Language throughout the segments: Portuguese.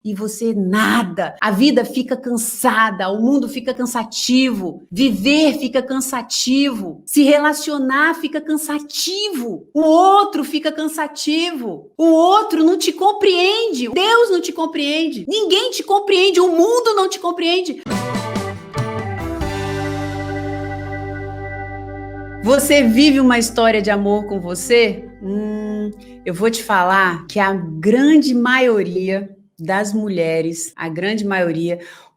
e você nada. A vida fica cansada, o mundo fica cansativo, viver fica cansativo, se relacionar fica cansativo, o outro fica cansativo, o outro não te compreende, Deus não te compreende, ninguém te compreende, o mundo não te compreende. Você vive uma história de amor com você? Eu vou te falar que a grande maioria das mulheres,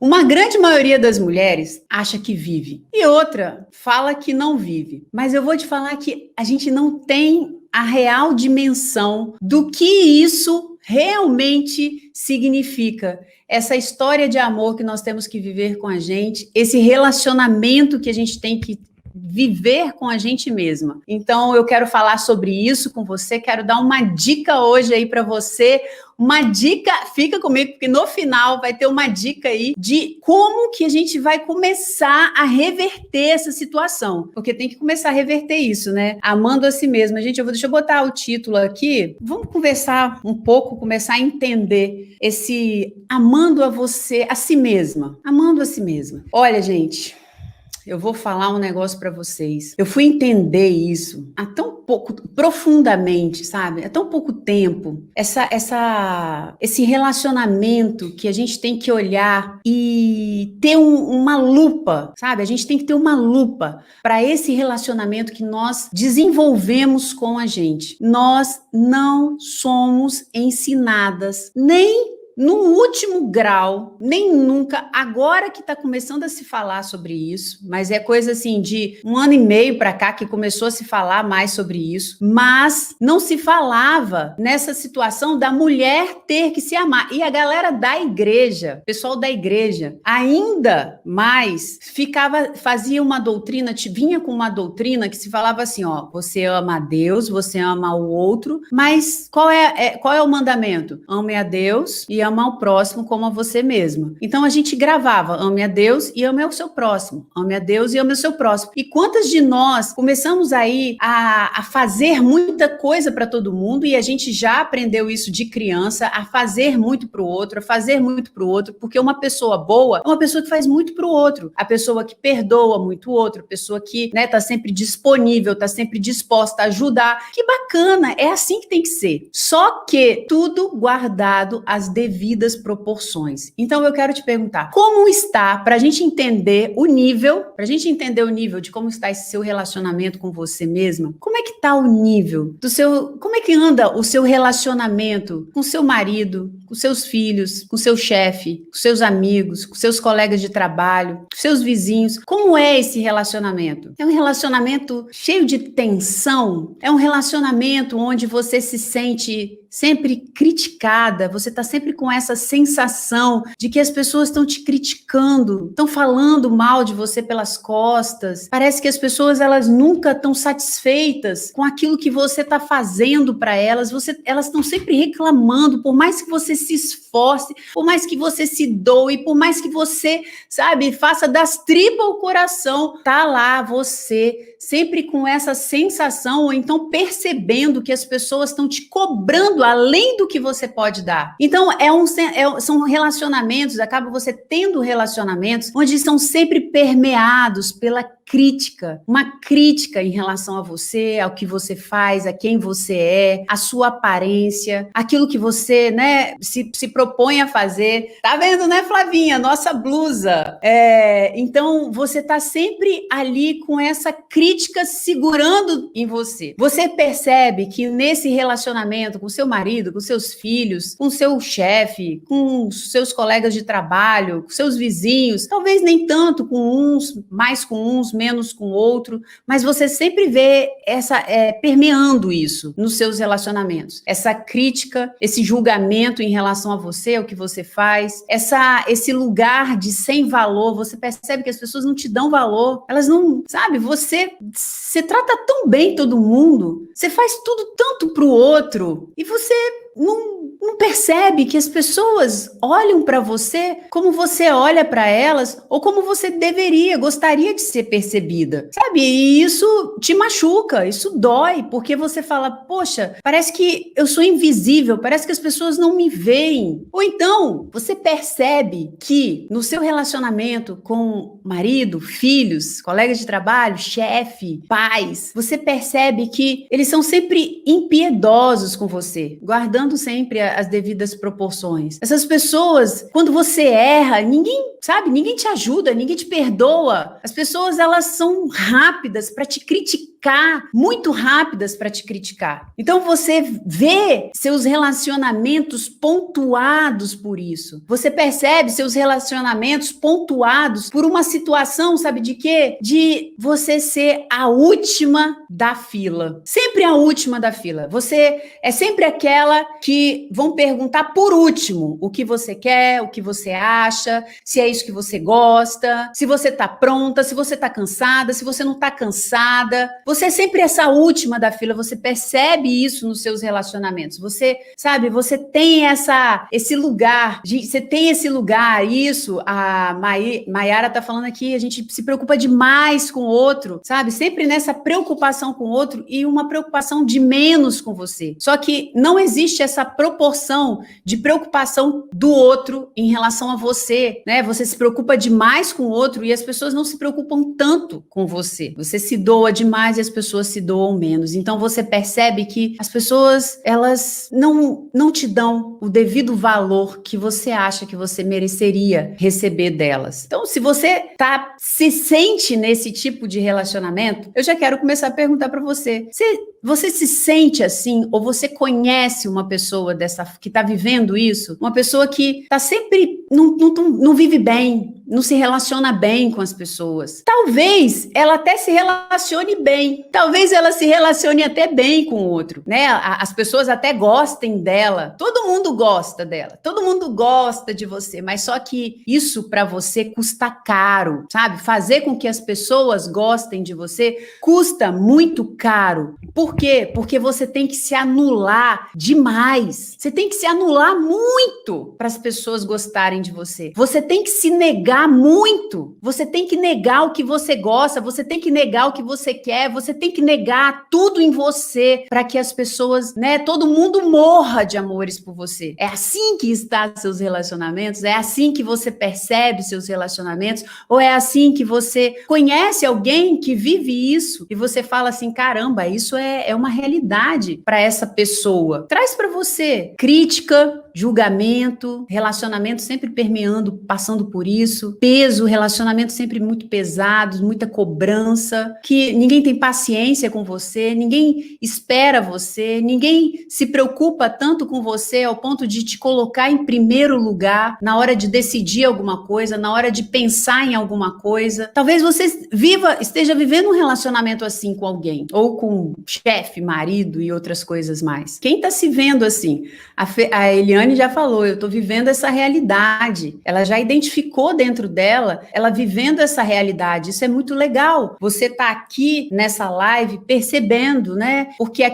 uma grande maioria das mulheres acha que vive e outra fala que não vive. Mas eu vou te falar que a gente não tem a real dimensão do que isso realmente significa. Essa história de amor que nós temos que viver com a gente, esse relacionamento que a gente tem que viver com a gente mesma. Então, eu quero falar sobre isso com você, quero dar uma dica hoje aí para você, uma dica, fica comigo, porque no final vai ter uma dica aí de como que a gente vai começar a reverter essa situação, porque tem que começar a reverter isso, né? Amando a si mesma. Gente, deixa eu botar o título aqui, vamos conversar um pouco, começar a entender esse amando a você, a si mesma, amando a si mesma. Olha, gente, eu vou falar um negócio para vocês. Eu fui entender isso há tão pouco, profundamente, sabe? Há tão pouco tempo. Esse relacionamento que a gente tem que olhar e ter uma lupa, sabe? A gente tem que ter uma lupa para esse relacionamento que nós desenvolvemos com a gente. Nós não somos ensinadas nem no último grau, nem nunca, agora que está começando a se falar sobre isso, mas é coisa assim de 1 ano e meio para cá que começou a se falar mais sobre isso, mas não se falava nessa situação da mulher ter que se amar. E a galera da igreja, pessoal da igreja, ainda mais fazia uma doutrina, vinha com uma doutrina que se falava assim, ó, você ama a Deus, você ama o outro, mas qual é o mandamento? Ame a Deus e ama ao próximo como a você mesma. Então a gente gravava, ame a Deus e ame ao seu próximo, ame a Deus e ame ao seu próximo. E quantas de nós começamos aí a fazer muita coisa para todo mundo e a gente já aprendeu isso de criança, a fazer muito para o outro, porque uma pessoa boa é uma pessoa que faz muito para o outro, a pessoa que perdoa muito o outro, a pessoa que, né, tá sempre disponível, tá sempre disposta a ajudar. Que bacana, é assim que tem que ser. Só que tudo guardado às devidas proporções. Então eu quero te perguntar, como está, para a gente entender o nível, de como está esse seu relacionamento com você mesma, como é que está o nível do seu, como é que anda o seu relacionamento com seu marido, com seus filhos, com seu chefe, com seus amigos, com seus colegas de trabalho, com seus vizinhos, como é esse relacionamento? É um relacionamento cheio de tensão? É um relacionamento onde você se sente sempre criticada, você está sempre com essa sensação de que as pessoas estão te criticando, estão falando mal de você pelas costas, parece que as pessoas elas nunca estão satisfeitas com aquilo que você está fazendo para elas, elas estão sempre reclamando, por mais que você se esforce, por mais que você se doe, por mais que você, sabe, faça das tripas o coração, tá lá você sempre com essa sensação, ou então percebendo que as pessoas estão te cobrando além do que você pode dar. Então, são relacionamentos, acaba você tendo relacionamentos onde são sempre permeados pela crítica, uma crítica em relação a você, ao que você faz, a quem você é, a sua aparência, aquilo que você, né, se propõe a fazer. Tá vendo, né, Flavinha? Nossa blusa. Então, você tá sempre ali com essa crítica segurando em você. Você percebe que nesse relacionamento com seu marido, com seus filhos, com seu chefe, com seus colegas de trabalho, com seus vizinhos, talvez nem tanto com uns, mais com uns, menos com outro, mas você sempre vê permeando isso nos seus relacionamentos. Essa crítica, esse julgamento em relação a você, ao que você faz, esse lugar de sem valor, você percebe que as pessoas não te dão valor, elas não, sabe, você trata tão bem todo mundo, você faz tudo tanto pro outro, e você não percebe que as pessoas olham para você como você olha para elas ou como você gostaria de ser percebida, sabe? E isso te machuca, isso dói, porque você fala, poxa, parece que eu sou invisível, parece que as pessoas não me veem. Ou então, você percebe que no seu relacionamento com marido, filhos, colegas de trabalho, chefe, pais, você percebe que eles são sempre impiedosos com você, guardando sempre as devidas proporções. Essas pessoas, quando você erra, ninguém te ajuda, ninguém te perdoa. As pessoas, elas são rápidas para te criticar, muito rápidas para te criticar. Então você vê seus relacionamentos pontuados por isso. Você percebe seus relacionamentos pontuados por uma situação, sabe de quê? De você ser a última da fila. Sempre a última da fila. Você é sempre aquela que vão perguntar por último o que você quer, o que você acha, se é isso que você gosta, se você tá pronta, se você tá cansada, se você não tá cansada. Você é sempre essa última da fila, você percebe isso nos seus relacionamentos. Você, sabe, você tem esse lugar, isso, a Maiara tá falando aqui, a gente se preocupa demais com o outro, sabe? Sempre nessa preocupação com o outro e uma preocupação de menos com você. Só que não existe essa proporção de preocupação do outro em relação a você, né? Você se preocupa demais com o outro e as pessoas não se preocupam tanto com você. Você se doa demais e as pessoas se doam menos. Então você percebe que as pessoas, elas não te dão o devido valor que você acha que você mereceria receber delas. Então, se você se sente nesse tipo de relacionamento, eu já quero começar a perguntar para você. Você se sente assim, ou você conhece uma pessoa que está vivendo isso? Uma pessoa que está sempre, não vive bem, não se relaciona bem com as pessoas. Talvez ela até se relacione bem, talvez ela se relacione até bem com o outro, né? As pessoas até gostem dela, todo mundo gosta dela, todo mundo gosta de você, mas só que isso para você custa caro, sabe? Fazer com que as pessoas gostem de você custa muito caro. Por quê? Porque você tem que se anular demais. Você tem que se anular muito para as pessoas gostarem de você. Você tem que se negar muito. Você tem que negar o que você gosta, você tem que negar o que você quer, você tem que negar tudo em você para que as pessoas, né, todo mundo morra de amores por você. É assim que está seus relacionamentos? É assim que você percebe seus relacionamentos? Ou é assim que você conhece alguém que vive isso e você fala assim, caramba, isso é uma realidade para essa pessoa? Traz para você crítica, julgamento, relacionamento sempre permeando, passando por isso, peso, relacionamento sempre muito pesados, muita cobrança, que ninguém tem paciência com você, ninguém espera você, ninguém se preocupa tanto com você ao ponto de te colocar em primeiro lugar na hora de decidir alguma coisa, na hora de pensar em alguma coisa. Talvez você esteja vivendo um relacionamento assim com alguém, ou com chefe, marido e outras coisas mais. Quem está se vendo assim? A Eliane já falou, eu estou vivendo essa realidade. Ela já identificou dentro dela, ela vivendo essa realidade. Isso é muito legal. Você está aqui nessa live percebendo, né? Porque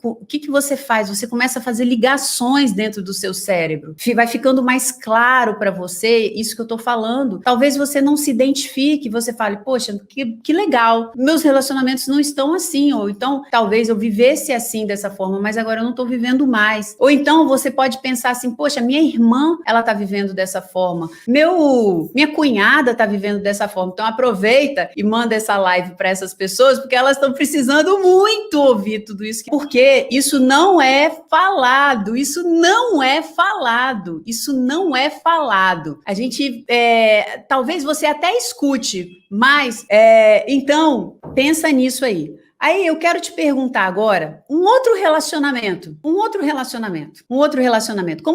o que você faz? Você começa a fazer ligações dentro do seu cérebro. Vai ficando mais claro para você isso que eu estou falando. Talvez você não se identifique, você fale, poxa, que legal. Meus relacionamentos não estão assim. Ou então, talvez eu vivesse assim, dessa forma, mas agora eu não estou vivendo mais. Ou então, você pode pensar assim, poxa, minha irmã, ela tá vivendo dessa forma. Minha cunhada tá vivendo dessa forma. Então aproveita e manda essa live para essas pessoas, porque elas estão precisando muito ouvir tudo isso. Porque isso não é falado, isso não é falado, isso não é falado. A gente, talvez você até escute, mas, então, pensa nisso aí. Aí eu quero te perguntar agora, um outro relacionamento. Como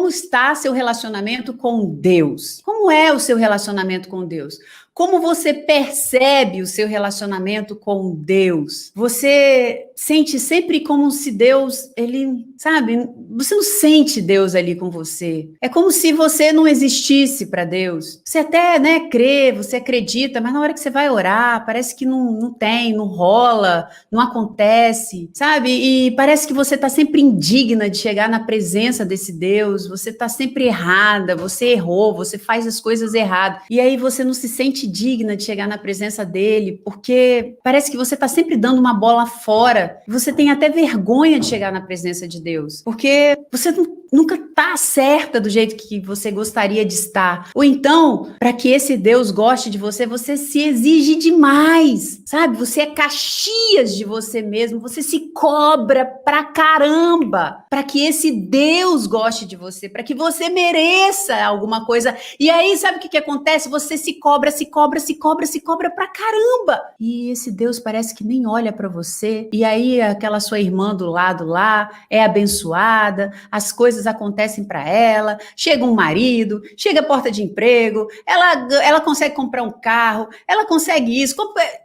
está seu relacionamento com Deus? Como é o seu relacionamento com Deus? Como você percebe o seu relacionamento com Deus? Você sente sempre como se Deus, ele, sabe, você não sente Deus ali com você. É como se você não existisse para Deus. Você até, né, crê, você acredita, mas na hora que você vai orar, parece que não tem, não rola, não acontece, sabe? E parece que você está sempre indigna de chegar na presença desse Deus, você está sempre errada, você errou, você faz as coisas erradas. E aí você não se sente digna de chegar na presença dele, porque parece que você está sempre dando uma bola fora. Você tem até vergonha de chegar na presença de Deus, porque você nunca está certa do jeito que você gostaria de estar. Ou então, para que esse Deus goste de você, você se exige demais, sabe? Você é Caxias de você mesmo, você se cobra pra caramba, para que esse Deus goste de você, para que você mereça alguma coisa. E aí, sabe o que acontece? Você se cobra pra caramba. E esse Deus parece que nem olha para você. E aí, aquela sua irmã do lado lá é abençoada, as coisas acontecem para ela, chega um marido, chega a porta de emprego, ela consegue comprar um carro, ela consegue isso,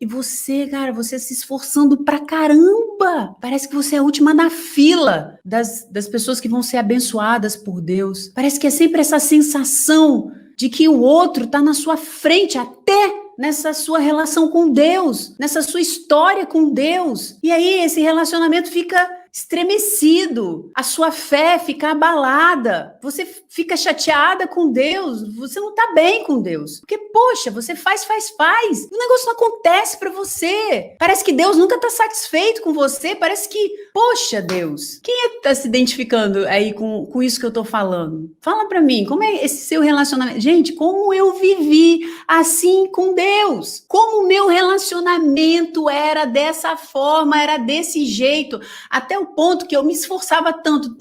e você, cara, você se esforçando pra caramba, parece que você é a última na fila das pessoas que vão ser abençoadas por Deus, parece que é sempre essa sensação de que o outro tá na sua frente, até nessa sua relação com Deus, nessa sua história com Deus, e aí esse relacionamento fica estremecido, a sua fé fica abalada, você fica chateada com Deus, você não tá bem com Deus, porque, poxa, você faz, o negócio não acontece para você, parece que Deus nunca tá satisfeito com você, parece que, poxa, Deus, quem é que tá se identificando aí com isso que eu tô falando? Fala para mim, como é esse seu relacionamento? Gente, como eu vivi assim com Deus, como o meu relacionamento era dessa forma, era desse jeito, até o ponto que eu me esforçava tanto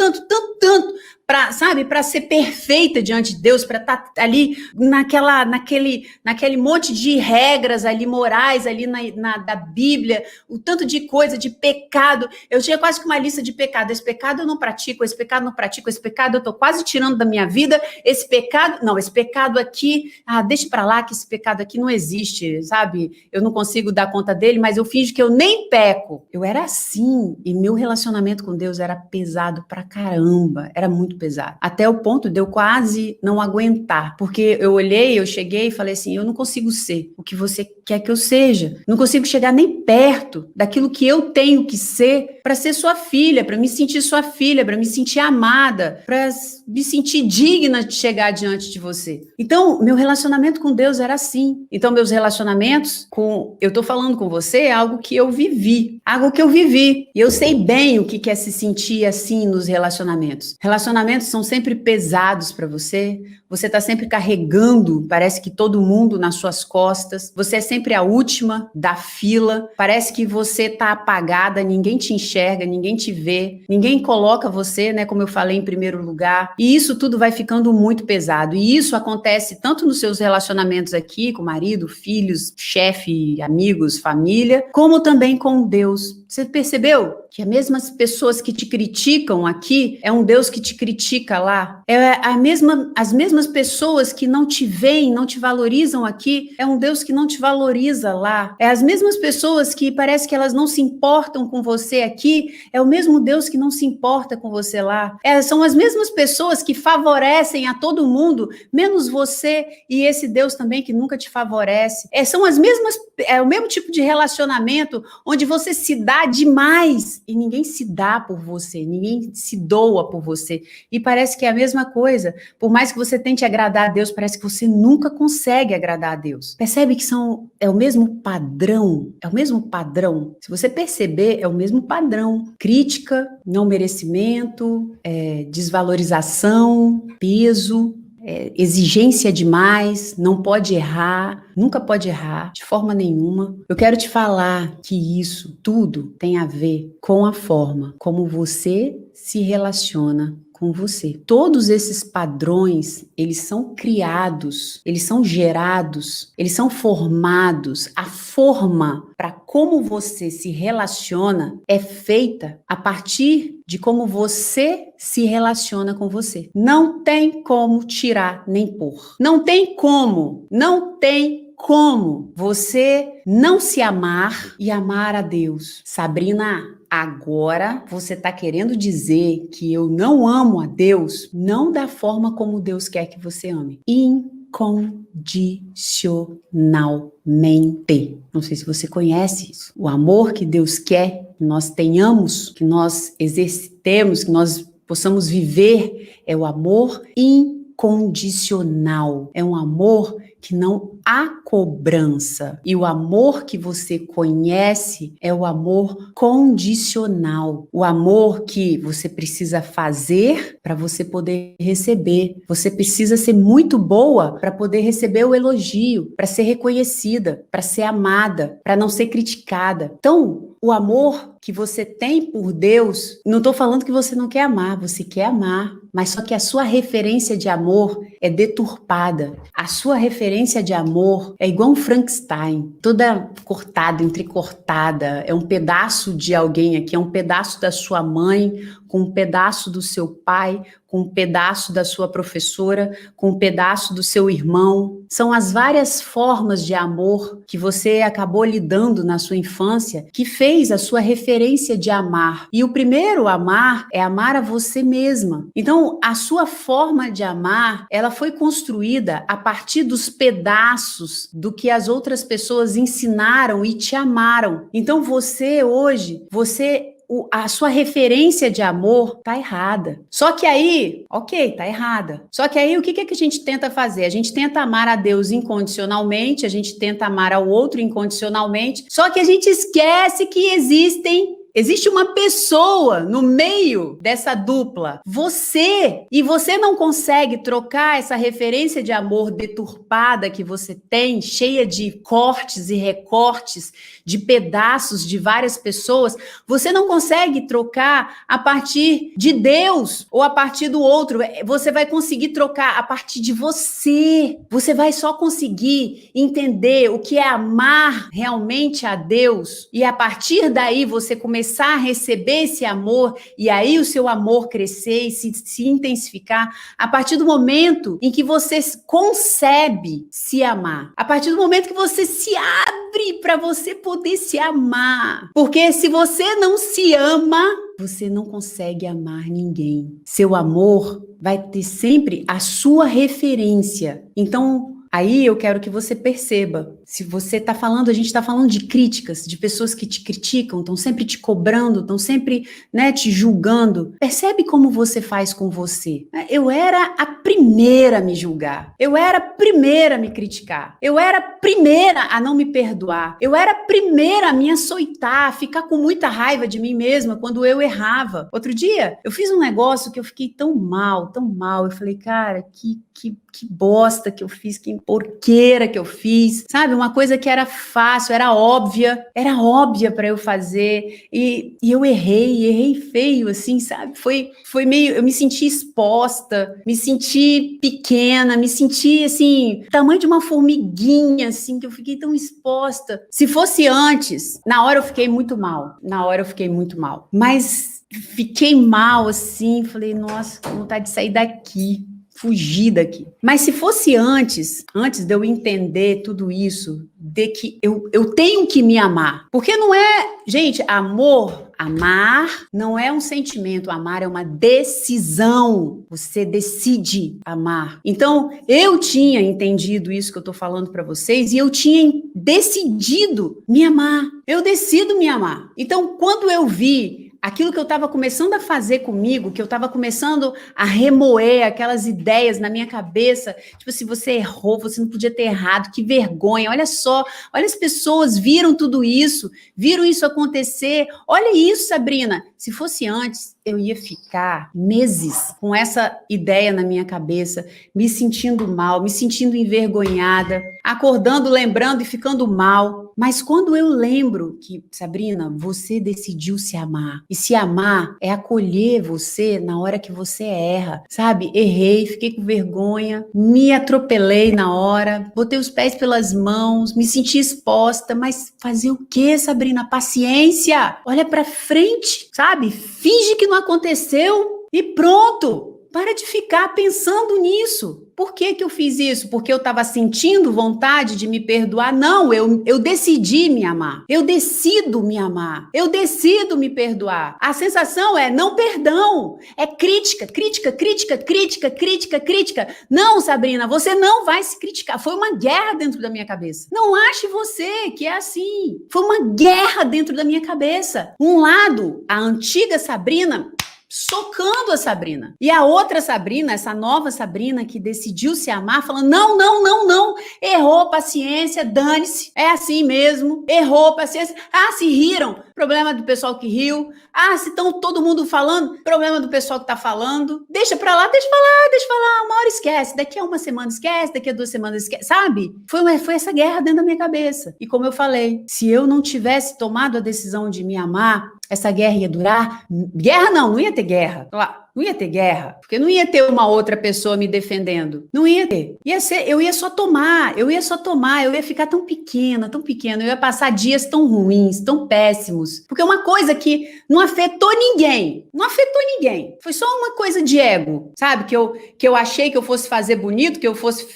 para, sabe, para ser perfeita diante de Deus, para estar ali naquele monte de regras ali, morais ali da Bíblia, o tanto de coisa, de pecado. Eu tinha quase que uma lista de pecado. Esse pecado eu não pratico, esse pecado eu não pratico, esse pecado eu tô quase tirando da minha vida, esse pecado aqui, deixa para lá que esse pecado aqui não existe, sabe? Eu não consigo dar conta dele, mas eu finjo que eu nem peco. Eu era assim, e meu relacionamento com Deus era pesado pra caramba, era muito pesado. Até o ponto de eu quase não aguentar, porque eu cheguei e falei assim, eu não consigo ser o que você quer que eu seja. Não consigo chegar nem perto daquilo que eu tenho que ser para ser sua filha, para me sentir sua filha, para me sentir amada, para me sentir digna de chegar diante de você. Então, meu relacionamento com Deus era assim. Então, meus relacionamentos eu tô falando com você, é algo que eu vivi. E eu sei bem o que é se sentir assim nos relacionamentos. Relacionamentos são sempre pesados para você. Você tá sempre carregando, parece que todo mundo nas suas costas. Você é sempre a última da fila. Parece que você tá apagada, ninguém te enxerga, ninguém te vê, ninguém coloca você, né, como eu falei, em primeiro lugar. E isso tudo vai ficando muito pesado. E isso acontece tanto nos seus relacionamentos aqui, com marido, filhos, chefe, amigos, família, como também com Deus. Você percebeu que as mesmas pessoas que te criticam aqui, é um Deus que te critica lá? As mesmas pessoas que não te veem, não te valorizam aqui, é um Deus que não te valoriza lá. É as mesmas pessoas que parece que elas não se importam com você aqui, é o mesmo Deus que não se importa com você lá. São as mesmas pessoas que favorecem a todo mundo, menos você e esse Deus também que nunca te favorece. É o mesmo tipo de relacionamento onde você se dá demais e ninguém se dá por você, ninguém se doa por você. E parece que é a mesma coisa. Por mais que você tente agradar a Deus, parece que você nunca consegue agradar a Deus. Percebe que é o mesmo padrão? É o mesmo padrão. Se você perceber, é o mesmo padrão. Crítica, não merecimento, desvalorização, peso, exigência demais, não pode errar, nunca pode errar, de forma nenhuma. Eu quero te falar que isso tudo tem a ver com a forma como você se relaciona com você. Todos esses padrões, eles são criados, eles são gerados, eles são formados. A forma para como você se relaciona é feita a partir de como você se relaciona com você. Não tem como tirar nem pôr. Não tem como você não se amar e amar a Deus. Sabrina, agora você está querendo dizer que eu não amo a Deus, não da forma como Deus quer que você ame. Incondicionalmente. Não sei se você conhece isso. O amor que Deus quer que nós tenhamos, que nós exercitemos, que nós possamos viver, é o amor incondicional. É um amor que não há cobrança. E o amor que você conhece é o amor condicional. O amor que você precisa fazer para você poder receber. Você precisa ser muito boa para poder receber o elogio, para ser reconhecida, para ser amada, para não ser criticada. Então, o amor que você tem por Deus, não estou falando que você não quer amar, você quer amar, mas só que a sua referência de amor é deturpada. A sua referência de amor é igual um Frankenstein, toda cortada, entrecortada. É um pedaço de alguém aqui, é um pedaço da sua mãe, com um pedaço do seu pai, com um pedaço da sua professora, com um pedaço do seu irmão. São as várias formas de amor que você acabou lidando na sua infância que fez a sua referência de amar. E o primeiro amar é amar a você mesma. Então, a sua forma de amar, ela foi construída a partir dos pedaços do que as outras pessoas ensinaram e te amaram. Então, você hoje, a sua referência de amor tá errada. Só que aí, ok, tá errada. Só que aí, o que é que a gente tenta fazer? A gente tenta amar a Deus incondicionalmente, a gente tenta amar ao outro incondicionalmente, só que a gente esquece que existe uma pessoa no meio dessa dupla, você, e você não consegue trocar essa referência de amor deturpada que você tem, cheia de cortes e recortes, de pedaços de várias pessoas, você não consegue trocar a partir de Deus ou a partir do outro, você vai conseguir trocar a partir de você. Você vai só conseguir entender o que é amar realmente a Deus e a partir daí você começar a receber esse amor e aí o seu amor crescer e se intensificar a partir do momento em que você concebe se amar. A partir do momento que você se abre para você poder se amar. Porque se você não se ama, você não consegue amar ninguém. Seu amor vai ter sempre a sua referência. Então, aí eu quero que você perceba, se você está falando, a gente está falando de críticas, de pessoas que te criticam, estão sempre te cobrando, estão sempre, né, te julgando. Percebe como você faz com você. Eu era a primeira a me julgar. Eu era a primeira a me criticar. Eu era a primeira a não me perdoar. Eu era a primeira a me açoitar, a ficar com muita raiva de mim mesma quando eu errava. Outro dia, eu fiz um negócio que eu fiquei tão mal, tão mal. Eu falei, cara, que bosta que eu fiz, que porqueira que eu fiz, sabe? Uma coisa que era fácil, era óbvia para eu fazer e eu errei feio, assim, sabe? Foi meio, eu me senti exposta, me senti pequena, me senti, assim, tamanho de uma formiguinha, assim, que eu fiquei tão exposta. Se fosse antes, na hora eu fiquei muito mal, mas fiquei mal, assim, falei, nossa, que vontade de sair daqui. Fugir daqui. Mas se fosse antes de eu entender tudo isso, de que eu tenho que me amar. Porque não é, gente, amar não é um sentimento, amar é uma decisão. Você decide amar. Então, eu tinha entendido isso que eu tô falando para vocês e eu tinha decidido me amar. Eu decido me amar. Então, quando eu vi aquilo que eu estava começando a fazer comigo, que eu estava começando a remoer aquelas ideias na minha cabeça, tipo assim, você errou, você não podia ter errado, que vergonha, olha só, olha as pessoas viram tudo isso, viram isso acontecer, olha isso, Sabrina, se fosse antes, eu ia ficar meses com essa ideia na minha cabeça, me sentindo mal, me sentindo envergonhada, acordando, lembrando e ficando mal. Mas quando eu lembro que, Sabrina, você decidiu se amar. E se amar é acolher você na hora que você erra, sabe? Errei, fiquei com vergonha, me atropelei na hora, botei os pés pelas mãos, me senti exposta, mas fazer o quê, Sabrina? Paciência! Olha pra frente, sabe? Finge que não aconteceu e pronto! Para de ficar pensando nisso. Por que que eu fiz isso? Porque eu estava sentindo vontade de me perdoar? Não, eu decidi me amar. Eu decido me amar. Eu decido me perdoar. A sensação é não perdão. É crítica, crítica, crítica, crítica, crítica, crítica. Não, Sabrina, você não vai se criticar. Foi uma guerra dentro da minha cabeça. Não ache você que é assim. Foi uma guerra dentro da minha cabeça. Um lado, a antiga Sabrina, socando a Sabrina. E a outra Sabrina, essa nova Sabrina que decidiu se amar, falando, não, não, não, não, errou, paciência, dane-se, é assim mesmo, errou, paciência. Ah, se riram, problema do pessoal que riu. Ah, se estão todo mundo falando, problema do pessoal que tá falando. Deixa pra lá, deixa falar, uma hora esquece, daqui a uma semana esquece, daqui a 2 semanas esquece, sabe? Foi essa guerra dentro da minha cabeça. E como eu falei, se eu não tivesse tomado a decisão de me amar, essa guerra ia durar? Guerra não ia ter guerra. Não ia ter guerra, porque não ia ter uma outra pessoa me defendendo. Não ia ter. Eu ia só tomar, eu ia ficar tão pequena, eu ia passar dias tão ruins, tão péssimos. Porque é uma coisa que não afetou ninguém. Foi só uma coisa de ego, sabe? Que eu achei que eu fosse fazer bonito, que eu fosse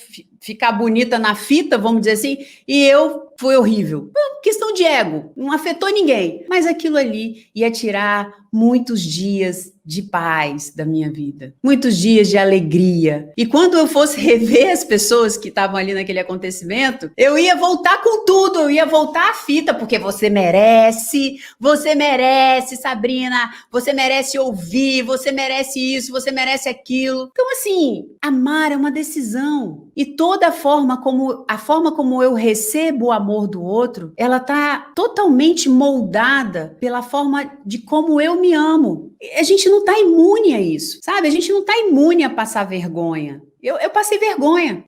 ficar bonita na fita, vamos dizer assim, e foi horrível. Questão de ego, não afetou ninguém. Mas aquilo ali ia tirar muitos dias de paz da minha vida, muitos dias de alegria. E quando eu fosse rever as pessoas que estavam ali naquele acontecimento, eu ia voltar com tudo, eu ia voltar à fita, porque você merece, Sabrina, você merece ouvir, você merece isso, você merece aquilo. Então, assim, amar é uma decisão. E toda a forma como eu recebo o amor do outro, ela tá totalmente moldada pela forma de como eu me amo. A gente não tá imune a isso, sabe? A gente não tá imune a passar vergonha. Eu passei vergonha.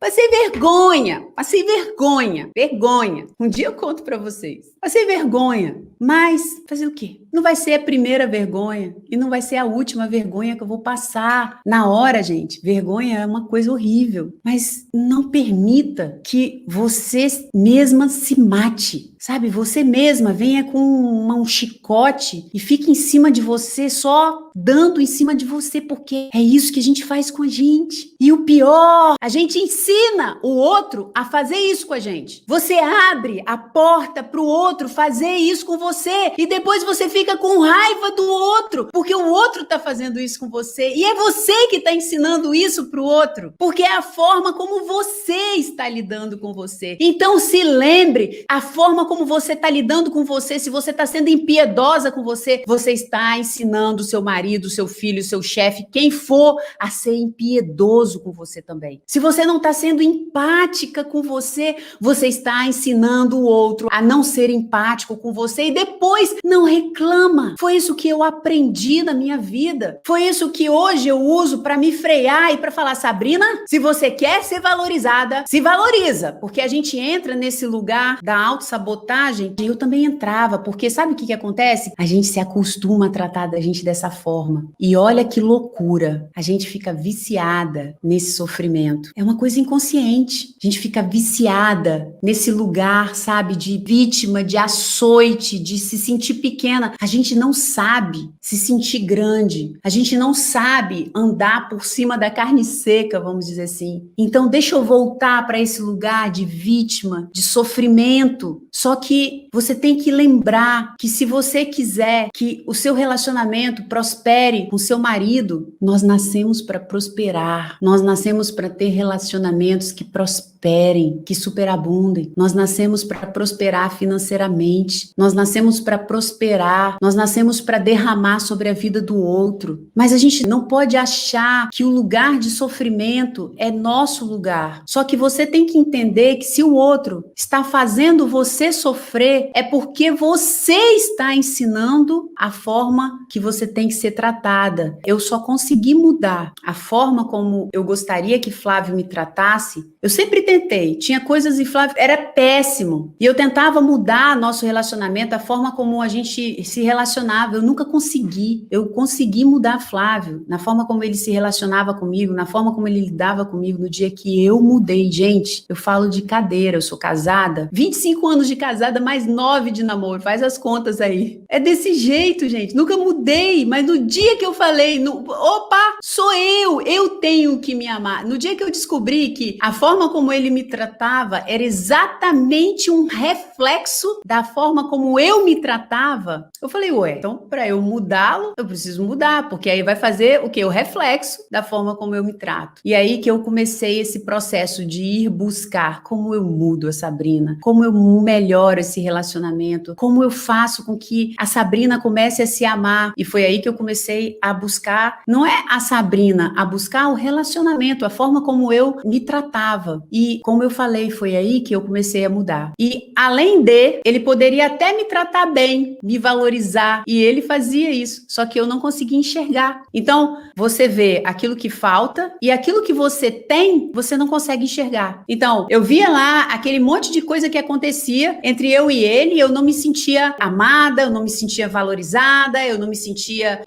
Um dia eu conto pra vocês. Passei vergonha, mas fazer o quê? Não vai ser a primeira vergonha e não vai ser a última vergonha que eu vou passar. Na hora, gente, vergonha é uma coisa horrível, mas não permita que você mesma se mate, sabe? Você mesma venha com um chicote e fique em cima de você, só dando em cima de você, porque é isso que a gente faz com a gente. E o pior, a gente ensina o outro a fazer isso com a gente. Você abre a porta para o outro fazer isso com você e depois você fica com raiva do outro, porque o outro está fazendo isso com você e é você que está ensinando isso para o outro, porque é a forma como você está lidando com você. Então se lembre, a forma como você está lidando com você, se você está sendo impiedosa com você, você está ensinando o seu marido, o seu filho, o seu chefe, quem for, a ser impiedoso com você também. Se você não está sendo empática com você, você está ensinando o outro a não ser empático com você e depois não reclama. Foi isso que eu aprendi na minha vida. Foi isso que hoje eu uso para me frear e para falar, Sabrina, se você quer ser valorizada, se valoriza, porque a gente entra nesse lugar da autossabotagem. Eu também entrava, porque sabe o que acontece? A gente se acostuma a tratar da gente dessa forma. E olha que loucura, a gente fica viciada nesse sofrimento. É uma coisa inconsciente. A gente fica viciada nesse lugar, sabe, de vítima, de açoite, de se sentir pequena. A gente não sabe se sentir grande. A gente não sabe andar por cima da carne seca, vamos dizer assim. Então, deixa eu voltar para esse lugar de vítima, de sofrimento. Só que você tem que lembrar que se você quiser que o seu relacionamento prospere com seu marido, nós nascemos para prosperar. Nós nascemos para ter relacionamentos que prosperem, que superabundem. Nós nascemos para prosperar financeiramente. Nós nascemos para prosperar. Nós nascemos para derramar sobre a vida do outro. Mas a gente não pode achar que o lugar de sofrimento é nosso lugar. Só que você tem que entender que se o outro está fazendo você sofrer, é porque você está ensinando a forma que você tem que ser tratada. Eu só consegui mudar a forma como eu gostaria que Flávio me tratasse. Eu sempre tentei. Tinha coisas em Flávio, era péssimo. E eu tentava mudar nosso relacionamento, a forma como a gente se relacionava. Eu nunca consegui. Eu consegui mudar Flávio, na forma como ele se relacionava comigo, na forma como ele lidava comigo no dia que eu mudei. Gente, eu falo de cadeira, eu sou casada, 25 anos de cadeira. casada, mais 9 de namoro. Faz as contas aí. É desse jeito, gente. Nunca mudei, mas no dia que eu falei, opa, sou eu tenho que me amar. No dia que eu descobri que a forma como ele me tratava era exatamente um reflexo da forma como eu me tratava, eu falei, ué, então para eu mudá-lo, eu preciso mudar, porque aí vai fazer o quê? O reflexo da forma como eu me trato. E aí que eu comecei esse processo de ir buscar como eu mudo a Sabrina, como eu melhoro esse relacionamento, como eu faço com que a Sabrina comece a se amar. E foi aí que eu comecei a buscar, não é a Sabrina, a buscar o relacionamento, a forma como eu me tratava. E como eu falei, foi aí que eu comecei a mudar. E além de, ele poderia até me tratar bem, me valorizar, e ele fazia isso, só que eu não conseguia enxergar. Então, você vê aquilo que falta e aquilo que você tem, você não consegue enxergar. Então, eu via lá aquele monte de coisa que acontecia entre eu e ele, eu não me sentia amada, eu não me sentia valorizada, eu não me sentia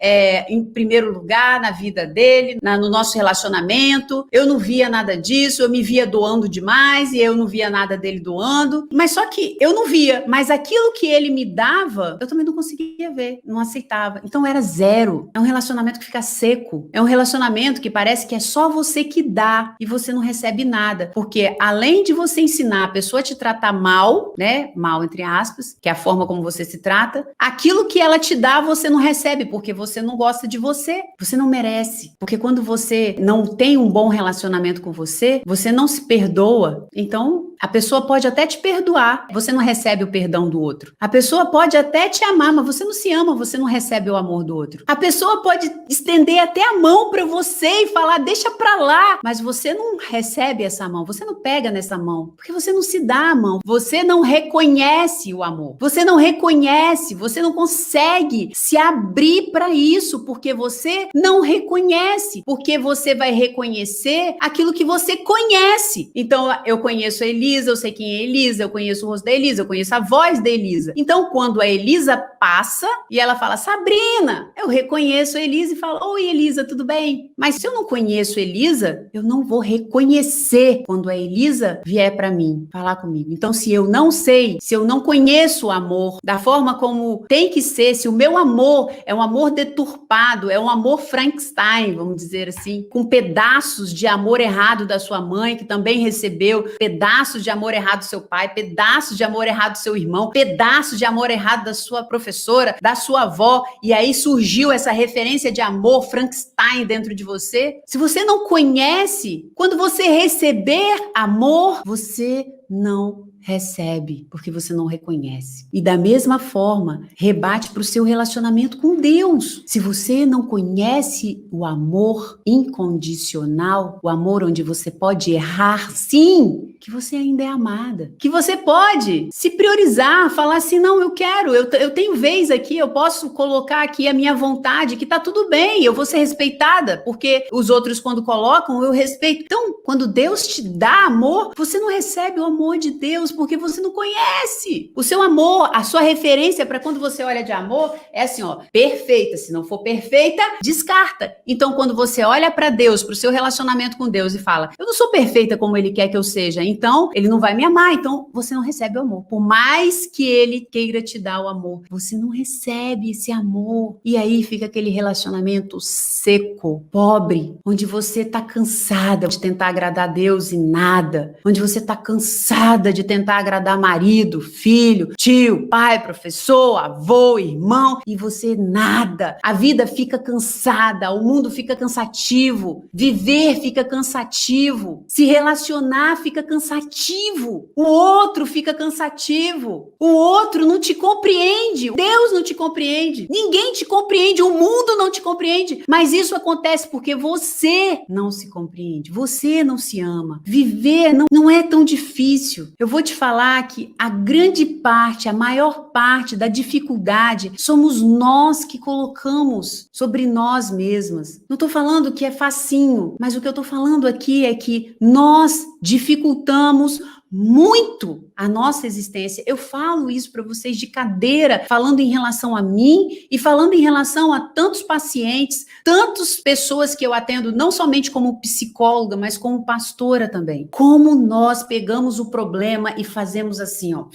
em primeiro lugar na vida dele, no nosso relacionamento, eu não via nada disso, eu me via doando demais e eu não via nada dele doando, mas só que eu não via, mas aquilo que ele me dava, eu também não conseguia ver, não aceitava. Então era zero. É um relacionamento que fica seco, é um relacionamento que parece que é só você que dá e você não recebe nada, porque além de você ensinar a pessoa a te tratar mal, né, mal entre aspas, que é a forma como você se trata, aquilo que ela te dá você não recebe, porque você não gosta de você não merece, porque quando você não tem um bom relacionamento com você não se perdoa, então a pessoa pode até te perdoar, você não recebe o perdão do outro. A pessoa pode até te amar, mas você não se ama, você não recebe o amor do outro. A pessoa pode estender até a mão para você e falar, deixa pra lá, mas você não recebe essa mão, você não pega nessa mão, porque você não se dá a mão, você não reconhece o amor, você não reconhece, você não consegue se abrir para isso, porque você não reconhece, porque você vai reconhecer aquilo que você conhece. Então, eu conheço a Elisa, eu sei quem é Elisa, eu conheço o rosto da Elisa, eu conheço a voz da Elisa. Então, quando a Elisa passa e ela fala, Sabrina, eu reconheço a Elisa e falo, oi Elisa, tudo bem? Mas se eu não conheço a Elisa, eu não vou reconhecer quando a Elisa vier para mim, falar comigo. Então, se eu não sei, se eu não conheço o amor da forma como tem que ser, se o meu amor é um amor deturpado, é um amor Frankenstein, vamos dizer assim, com pedaços de amor errado da sua mãe, que também recebeu, pedaços de amor errado do seu pai, pedaços de amor errado do seu irmão, pedaços de amor errado da sua professora, da sua avó, e aí surgiu essa referência de amor Frankenstein dentro de você. Se você não conhece, quando você receber amor, você não recebe, porque você não reconhece. E da mesma forma, rebate para o seu relacionamento com Deus. Se você não conhece o amor incondicional, o amor onde você pode errar, sim, que você ainda é amada, que você pode se priorizar, falar assim, não, eu quero, eu tenho vez aqui, eu posso colocar aqui a minha vontade, que tá tudo bem, eu vou ser respeitada, porque os outros quando colocam, eu respeito. Então, quando Deus te dá amor, você não recebe o amor de Deus, porque você não conhece. O seu amor, a sua referência para quando você olha de amor é assim, ó, perfeita. Se não for perfeita, descarta. Então, quando você olha para Deus, para o seu relacionamento com Deus e fala, eu não sou perfeita como Ele quer que eu seja, então Ele não vai me amar, então você não recebe o amor. Por mais que Ele queira te dar o amor, você não recebe esse amor. E aí fica aquele relacionamento seco, pobre, onde você tá cansada de tentar agradar a Deus e nada, onde você tá cansada de tentar agradar marido, filho, tio, pai, professor, avô, irmão, e você nada. A vida fica cansada, o mundo fica cansativo, viver fica cansativo, se relacionar fica cansativo, o outro fica cansativo, o outro não te compreende, Deus não te compreende, ninguém te compreende, o mundo não te compreende, mas isso acontece porque você não se compreende, você não se ama. Viver não é tão difícil. Eu vou te falar que a grande parte, a maior parte da dificuldade somos nós que colocamos sobre nós mesmas. Não estou falando que é facinho, mas o que eu estou falando aqui é que nós dificultamos muito a nossa existência. Eu falo isso para vocês de cadeira, falando em relação a mim e falando em relação a tantos pacientes, tantas pessoas que eu atendo, não somente como psicóloga, mas como pastora também. Como nós pegamos o problema e fazemos assim, ó,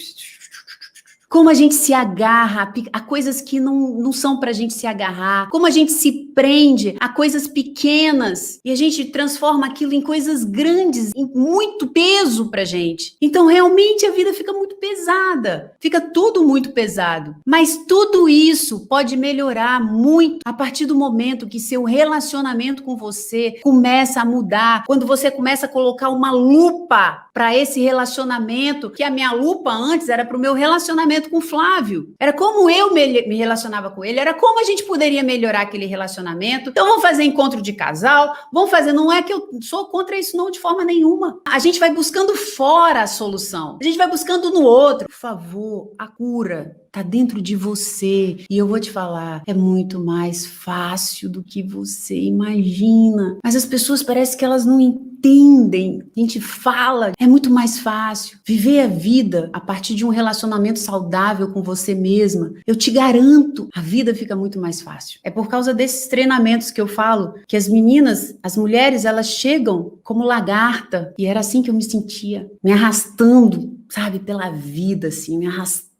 como a gente se agarra a coisas que não são pra gente se agarrar, como a gente se prende a coisas pequenas e a gente transforma aquilo em coisas grandes, em muito peso pra gente. Então, realmente, a vida fica muito pesada, fica tudo muito pesado. Mas tudo isso pode melhorar muito a partir do momento que seu relacionamento com você começa a mudar, quando você começa a colocar uma lupa para esse relacionamento, que a minha lupa antes era para o meu relacionamento com o Flávio. Era como eu me relacionava com ele, era como a gente poderia melhorar aquele relacionamento. Então vamos fazer encontro de casal, vamos fazer, não é que eu sou contra isso não, de forma nenhuma. A gente vai buscando fora a solução, a gente vai buscando no outro. Por favor, a cura tá dentro de você. E eu vou te falar, é muito mais fácil do que você imagina. Mas as pessoas parece que elas não entendem. A gente fala, é muito mais fácil. Viver a vida a partir de um relacionamento saudável com você mesma, eu te garanto, a vida fica muito mais fácil. É por causa desses treinamentos que eu falo, que as meninas, as mulheres, elas chegam como lagarta. E era assim que eu me sentia, me arrastando, sabe, pela vida, assim, me arrastando,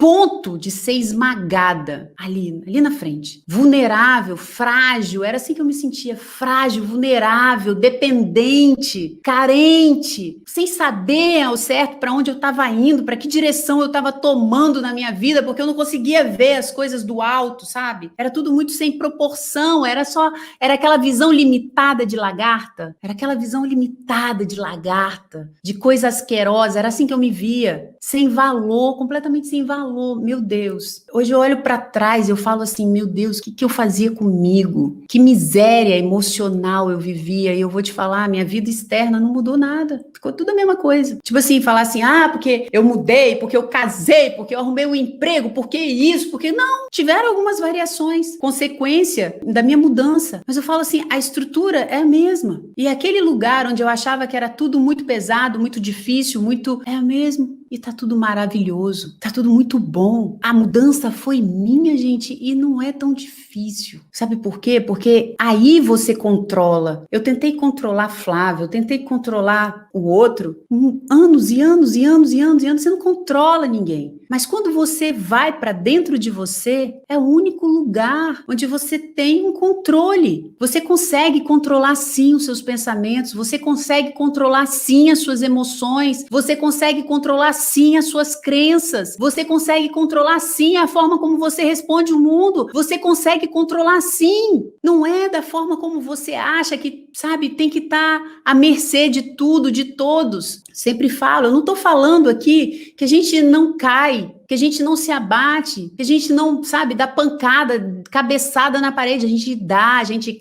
ponto de ser esmagada ali na frente. Vulnerável, frágil, era assim que eu me sentia, frágil, vulnerável, dependente, carente, sem saber ao certo para onde eu estava indo, para que direção eu estava tomando na minha vida, porque eu não conseguia ver as coisas do alto, sabe? Era tudo muito sem proporção, era aquela visão limitada de lagarta, de coisa asquerosa, era assim que eu me via. Sem valor, completamente sem valor. Meu Deus. Hoje eu olho para trás e eu falo assim, meu Deus, o que eu fazia comigo? Que miséria emocional eu vivia. E eu vou te falar, minha vida externa não mudou nada. Ficou tudo a mesma coisa. Tipo assim, falar assim, porque eu mudei, porque eu casei, porque eu arrumei um emprego, porque isso, porque... Não, tiveram algumas variações, consequência da minha mudança. Mas eu falo assim, a estrutura é a mesma. E aquele lugar onde eu achava que era tudo muito pesado, muito difícil, é o mesmo. E tá tudo maravilhoso, tá tudo muito bom. A mudança foi minha, gente, e não é tão difícil. Sabe por quê? Porque aí você controla. Eu tentei controlar Flávio, eu tentei controlar o outro, anos e anos, você não controla ninguém. Mas quando você vai para dentro de você, é o único lugar onde você tem um controle. Você consegue controlar sim os seus pensamentos, você consegue controlar sim as suas emoções, você consegue controlar sim as suas crenças, você consegue controlar sim a forma como você responde o mundo, você consegue controlar sim. Não é da forma como você acha que, sabe, tem que estar à mercê de tudo, de todos. Sempre falo, eu não estou falando aqui que a gente não cai, que a gente não se abate, que a gente não, sabe, dá pancada, cabeçada na parede, a gente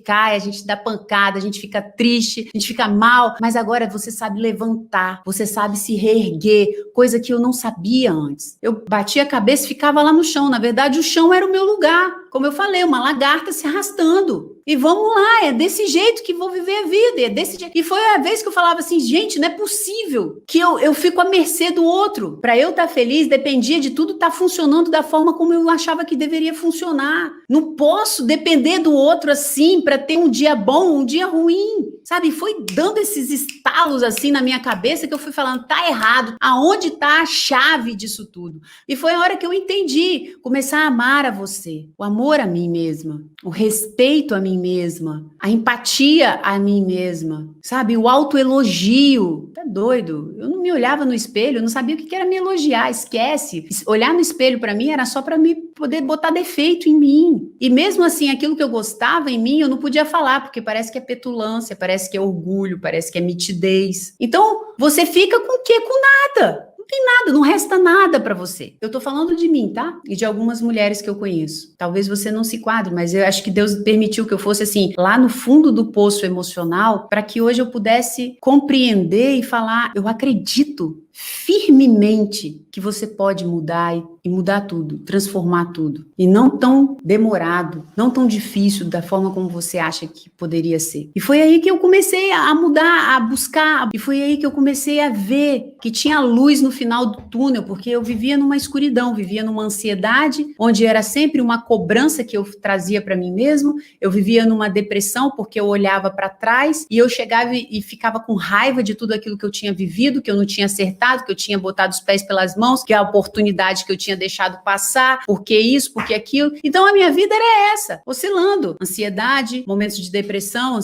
cai, a gente dá pancada, a gente fica triste, a gente fica mal, mas agora você sabe levantar, você sabe se reerguer, coisa que eu não sabia antes. Eu batia a cabeça e ficava lá no chão, na verdade o chão era o meu lugar, como eu falei, uma lagarta se arrastando. E vamos lá, é desse jeito que vou viver a vida, é desse jeito. E foi a vez que eu falava assim, gente, não é possível que eu fico à mercê do outro. Para eu estar feliz, dependia de tudo estar funcionando da forma como eu achava que deveria funcionar. Não posso depender do outro assim para ter um dia bom, um dia ruim. Sabe, foi dando esses estalos assim na minha cabeça que eu fui falando, tá errado, aonde tá a chave disso tudo? E foi a hora que eu entendi, começar a amar a você, o amor a mim mesma, o respeito a mim mesma, a empatia a mim mesma, sabe, o autoelogio. Tá doido? Eu não me olhava no espelho, eu não sabia o que era me elogiar, esquece. Olhar no espelho para mim era só para me poder botar defeito em mim. E mesmo assim, aquilo que eu gostava em mim, eu não podia falar, porque parece que é petulância, parece que é orgulho, parece que é mitidez. Então, você fica com o quê? Com nada. Não tem nada, não resta nada para você. Eu tô falando de mim, tá? E de algumas mulheres que eu conheço. Talvez você não se quadre, mas eu acho que Deus permitiu que eu fosse assim, lá no fundo do poço emocional, para que hoje eu pudesse compreender e falar, eu acredito firmemente que você pode mudar e mudar tudo, transformar tudo. E não tão demorado, não tão difícil da forma como você acha que poderia ser. E foi aí que eu comecei a mudar, a buscar. E foi aí que eu comecei a ver que tinha luz no final do túnel, porque eu vivia numa escuridão, vivia numa ansiedade, onde era sempre uma cobrança que eu trazia para mim mesmo. Eu vivia numa depressão, porque eu olhava para trás e eu chegava e ficava com raiva de tudo aquilo que eu tinha vivido, que eu não tinha acertado, tentado, que eu tinha botado os pés pelas mãos, que é a oportunidade que eu tinha deixado passar, porque isso, porque aquilo. Então a minha vida era essa, oscilando. Ansiedade, momentos de depressão,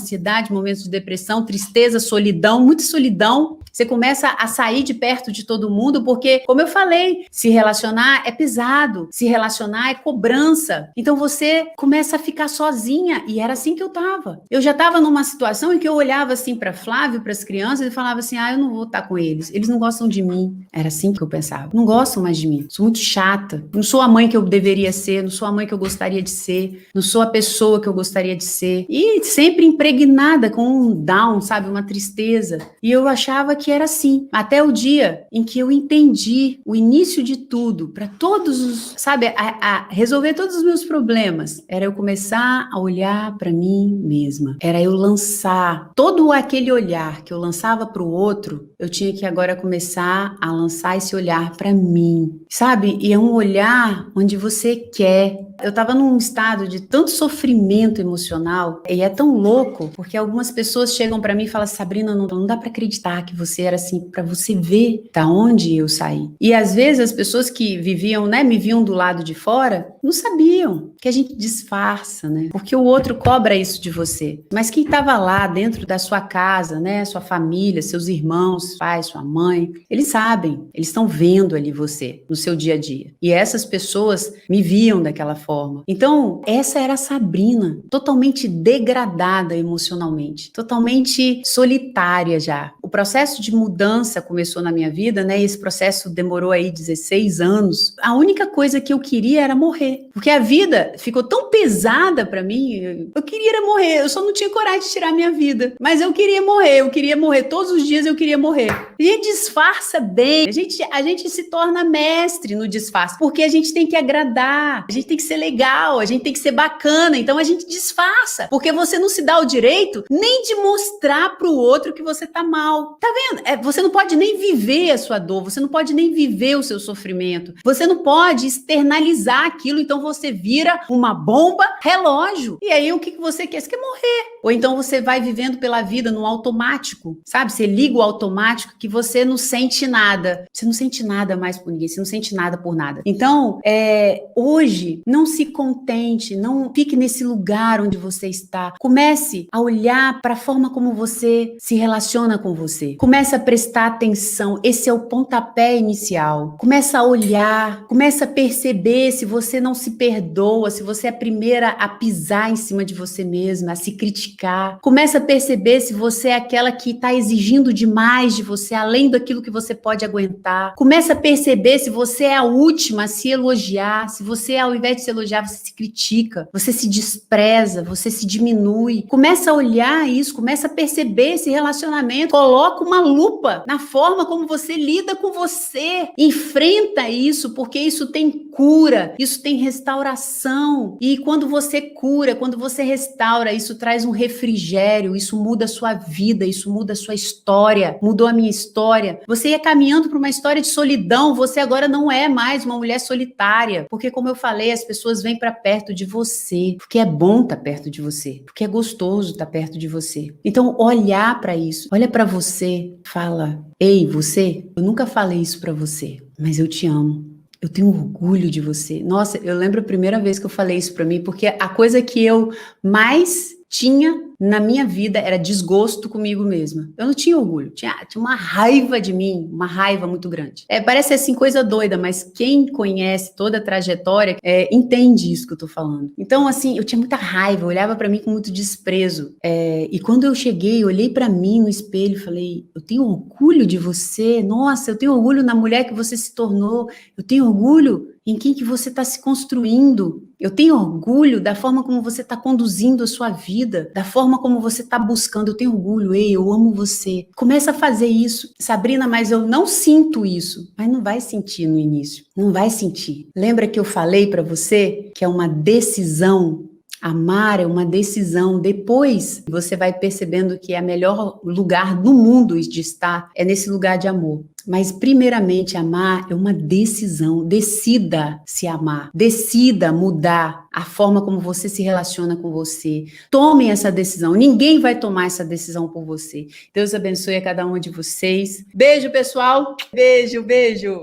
tristeza, solidão, muita solidão. Você começa a sair de perto de todo mundo, porque, como eu falei, se relacionar é pesado, se relacionar é cobrança. Então você começa a ficar sozinha, e era assim que eu tava. Eu já tava numa situação em que eu olhava assim para Flávio, para as crianças, e falava assim: eu não vou estar com eles não gostam de mim. Era assim que eu pensava. Não gostam mais de mim. Sou muito chata. Não sou a mãe que eu deveria ser, não sou a mãe que eu gostaria de ser, não sou a pessoa que eu gostaria de ser. E sempre impregnada com um down, sabe? Uma tristeza. E eu achava que era assim. Até o dia em que eu entendi o início de tudo, para todos os, sabe, a resolver todos os meus problemas, era eu começar a olhar para mim mesma. Era eu lançar todo aquele olhar que eu lançava para o outro, eu tinha que agora começar a lançar esse olhar para mim, sabe? E é um olhar onde você quer. Eu estava num estado de tanto sofrimento emocional, e é tão louco, porque algumas pessoas chegam para mim e falam: Sabrina, não dá para acreditar que você era assim, para você ver da onde eu saí. E às vezes as pessoas que viviam, né, me viam do lado de fora, não sabiam que a gente disfarça, né? Porque o outro cobra isso de você. Mas quem estava lá dentro da sua casa, né, sua família, seus irmãos, pais, sua mãe, eles sabem, eles estão vendo ali você no seu dia a dia. E essas pessoas me viam daquela forma. Então, essa era a Sabrina, totalmente degradada emocionalmente, totalmente solitária já. O processo de mudança começou na minha vida, né? E esse processo demorou aí 16 anos. A única coisa que eu queria era morrer, porque a vida ficou tão pesada para mim. Eu queria era morrer, eu só não tinha coragem de tirar minha vida, mas eu queria morrer todos os dias eu queria morrer. E a gente disfarça bem, a gente se torna mestre no disfarce, porque a gente tem que agradar, a gente tem que ser legal, a gente tem que ser bacana, então a gente disfarça, porque você não se dá o direito nem de mostrar pro outro que você tá mal. Tá vendo? Você não pode nem viver a sua dor, você não pode nem viver o seu sofrimento, você não pode externalizar aquilo, então você vira uma bomba relógio. E aí o que você quer? Você quer morrer. Ou então você vai vivendo pela vida no automático, sabe? Você liga o automático que você não sente nada. Você não sente nada mais por ninguém, você não sente nada por nada. Então, hoje, não se contente, não fique nesse lugar onde você está. Comece a olhar para a forma como você se relaciona com você. Comece a prestar atenção. Esse é o pontapé inicial. Comece a olhar, comece a perceber se você não se perdoa, se você é a primeira a pisar em cima de você mesma, a se criticar. Comece a perceber se você é aquela que está exigindo demais de você, além daquilo que você pode aguentar. Comece a perceber se você é a última a se elogiar, se você, ao invés de se elogiar, você se critica, você se despreza, você se diminui. Começa a olhar isso, começa a perceber esse relacionamento, coloca uma lupa na forma como você lida com você, enfrenta isso, porque isso tem cura, isso tem restauração, e quando você cura, quando você restaura, isso traz um refrigério, isso muda a sua vida, isso muda a sua história, mudou a minha história. Você ia caminhando para uma história de solidão, você agora não é mais uma mulher solitária, porque como eu falei, as pessoas vêm para perto de você, porque é bom estar perto de você, porque é gostoso estar perto de você. Então, olhar para isso, olha para você, fala: ei, você, eu nunca falei isso para você, mas eu te amo. Eu tenho orgulho de você. Nossa, eu lembro a primeira vez que eu falei isso pra mim, porque a coisa que eu mais tinha na minha vida era desgosto comigo mesma. Eu não tinha orgulho, tinha uma raiva de mim, uma raiva muito grande. Parece assim coisa doida, mas quem conhece toda a trajetória entende isso que eu tô falando. Então, assim, eu tinha muita raiva, eu olhava pra mim com muito desprezo. E quando eu cheguei, eu olhei pra mim no espelho e falei: eu tenho orgulho de você, nossa, eu tenho orgulho na mulher que você se tornou, eu tenho orgulho em quem que você está se construindo. Eu tenho orgulho da forma como você está conduzindo a sua vida, da forma como você está buscando. Eu tenho orgulho, ei, eu amo você. Começa a fazer isso. Sabrina, mas eu não sinto isso. Mas não vai sentir no início. Não vai sentir. Lembra que eu falei para você que é uma decisão? Amar é uma decisão. Depois você vai percebendo que é o melhor lugar do mundo de estar é nesse lugar de amor. Mas, primeiramente, amar é uma decisão. Decida se amar. Decida mudar a forma como você se relaciona com você. Tome essa decisão. Ninguém vai tomar essa decisão por você. Deus abençoe a cada uma de vocês. Beijo, pessoal. Beijo, beijo.